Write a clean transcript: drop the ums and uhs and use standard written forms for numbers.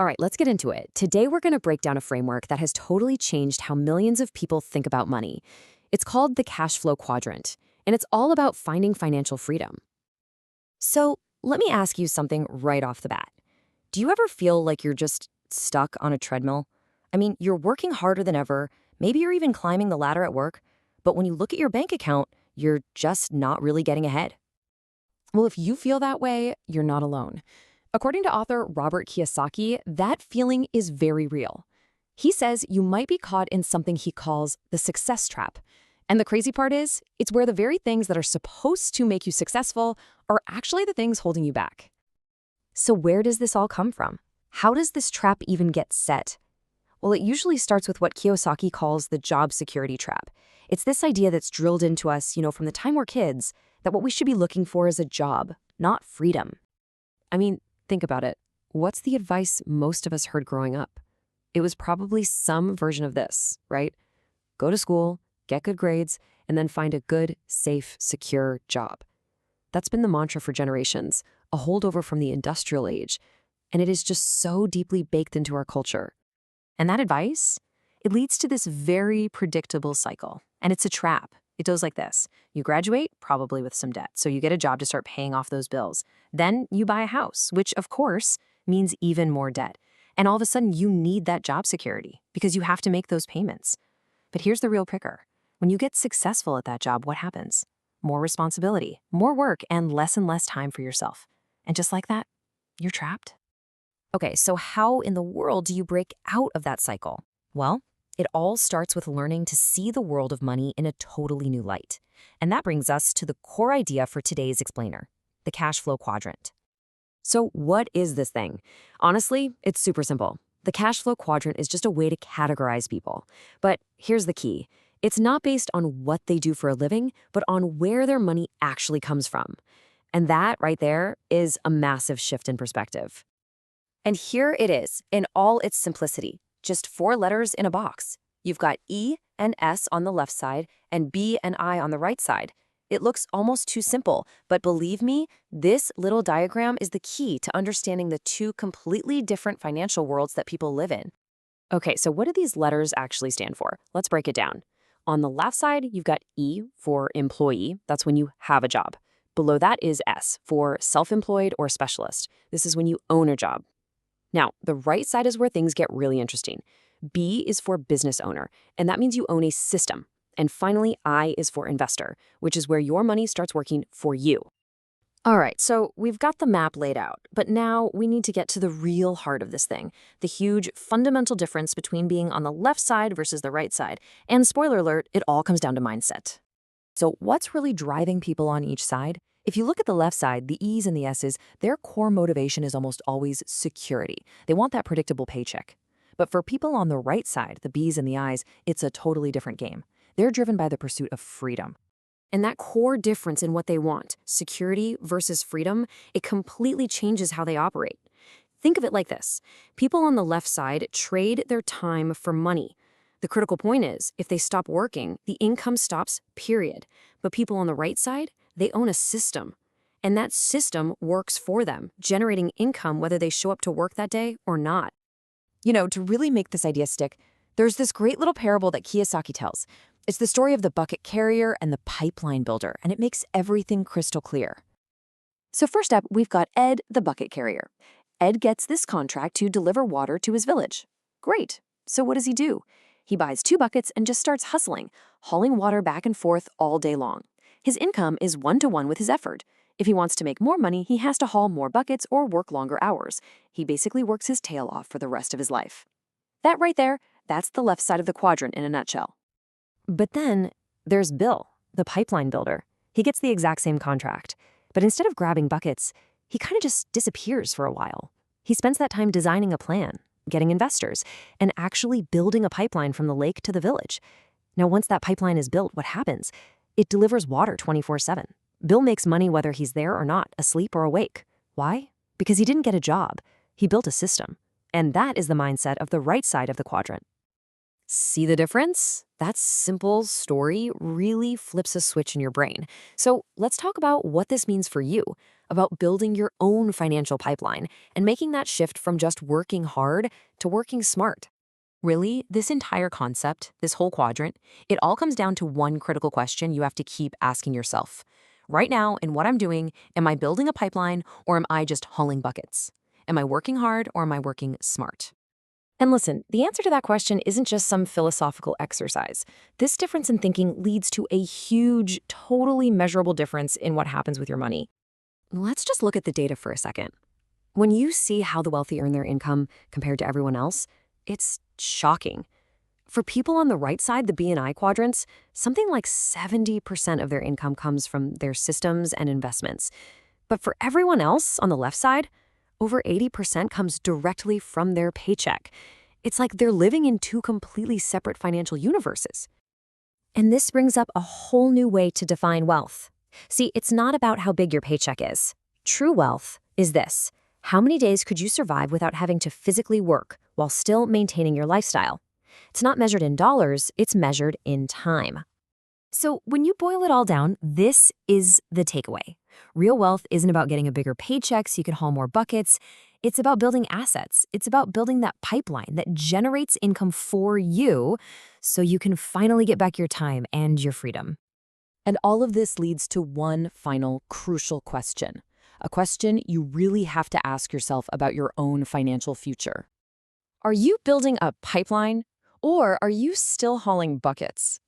All right, let's get into it. Today, we're going to break down a framework that has totally changed how millions of people think about money. It's called the Cashflow Quadrant, and it's all about finding financial freedom. So, let me ask you something right off the bat. Do you ever feel like you're just stuck on a treadmill? I mean, you're working harder than ever, maybe you're even climbing the ladder at work, but when you look at your bank account, you're just not really getting ahead. Well, if you feel that way, you're not alone. According to author Robert Kiyosaki, that feeling is very real. He says you might be caught in something he calls the success trap. And the crazy part is, it's where the very things that are supposed to make you successful are actually the things holding you back. So where does this all come from? How does this trap even get set? Well, it usually starts with what Kiyosaki calls the job security trap. It's this idea that's drilled into us, from the time we're kids, that what we should be looking for is a job, not freedom. I mean, think about it. What's the advice most of us heard growing up? It was probably some version of this, right? Go to school, get good grades, and then find a good, safe, secure job. That's been the mantra for generations, a holdover from the industrial age, and it is just so deeply baked into our culture. And that advice, it leads to this very predictable cycle, and it's a trap. It goes like this. You graduate, probably with some debt, so you get a job to start paying off those bills. Then you buy a house, which, of course, means even more debt. And all of a sudden, you need that job security because you have to make those payments. But here's the real kicker. When you get successful at that job, what happens? More responsibility, more work, and less time for yourself. And just like that, you're trapped. Okay, so how in the world do you break out of that cycle? Well, it all starts with learning to see the world of money in a totally new light. And that brings us to the core idea for today's explainer, the cash flow quadrant. So what is this thing? Honestly, it's super simple. The cash flow quadrant is just a way to categorize people. But here's the key. It's not based on what they do for a living, but on where their money actually comes from. And that right there is a massive shift in perspective. And here it is, in all its simplicity. Just 4 letters in a box. You've got E and S on the left side and B and I on the right side. It looks almost too simple, but believe me, this little diagram is the key to understanding the 2 completely different financial worlds that people live in. Okay, so what do these letters actually stand for? Let's break it down. On the left side, you've got E for employee. That's when you have a job. Below that is S for self-employed or specialist. This is when you own a job. Now, the right side is where things get really interesting. B is for business owner, and that means you own a system. And finally, I is for investor, which is where your money starts working for you. All right, so we've got the map laid out, but now we need to get to the real heart of this thing, the huge fundamental difference between being on the left side versus the right side. And spoiler alert, it all comes down to mindset. So what's really driving people on each side? If you look at the left side, the E's and the S's, their core motivation is almost always security. They want that predictable paycheck. But for people on the right side, the B's and the I's, it's a totally different game. They're driven by the pursuit of freedom. And that core difference in what they want, security versus freedom, it completely changes how they operate. Think of it like this. People on the left side trade their time for money. The critical point is, if they stop working, the income stops, period. But people on the right side, they own a system. And that system works for them, generating income whether they show up to work that day or not. To really make this idea stick, there's this great little parable that Kiyosaki tells. It's the story of the bucket carrier and the pipeline builder, and it makes everything crystal clear. So first up, we've got Ed, the bucket carrier. Ed gets this contract to deliver water to his village. Great. So what does he do? He buys 2 buckets and just starts hustling, hauling water back and forth all day long. His income is 1-to-1 with his effort. If he wants to make more money, he has to haul more buckets or work longer hours. He basically works his tail off for the rest of his life. That right there, that's the left side of the quadrant in a nutshell. But then there's Bill, the pipeline builder. He gets the exact same contract. But instead of grabbing buckets, he kind of just disappears for a while. He spends that time designing a plan, getting investors, and actually building a pipeline from the lake to the village. Now, once that pipeline is built, what happens? It delivers water 24/7. Bill makes money whether he's there or not, asleep or awake. Why? Because he didn't get a job. He built a system. And that is the mindset of the right side of the quadrant. See the difference? That simple story really flips a switch in your brain. So let's talk about what this means for you. about building your own financial pipeline and making that shift from just working hard to working smart. Really, this entire concept, this whole quadrant, it all comes down to one critical question you have to keep asking yourself. Right now, in what I'm doing, am I building a pipeline or am I just hauling buckets? Am I working hard or am I working smart? And listen, the answer to that question isn't just some philosophical exercise. This difference in thinking leads to a huge, totally measurable difference in what happens with your money. Let's just look at the data for a second. When you see how the wealthy earn their income compared to everyone else, it's shocking. For people on the right side, the B&I quadrants, something like 70% of their income comes from their systems and investments. But for everyone else on the left side, over 80% comes directly from their paycheck. It's like they're living in two completely separate financial universes. And this brings up a whole new way to define wealth. See, it's not about how big your paycheck is. True wealth is this: how many days could you survive without having to physically work while still maintaining your lifestyle? It's not measured in dollars, it's measured in time. So when you boil it all down, this is the takeaway. Real wealth isn't about getting a bigger paycheck so you can haul more buckets. It's about building assets. It's about building that pipeline that generates income for you so you can finally get back your time and your freedom. And all of this leads to one final crucial question, a question you really have to ask yourself about your own financial future. Are you building a pipeline or are you still hauling buckets?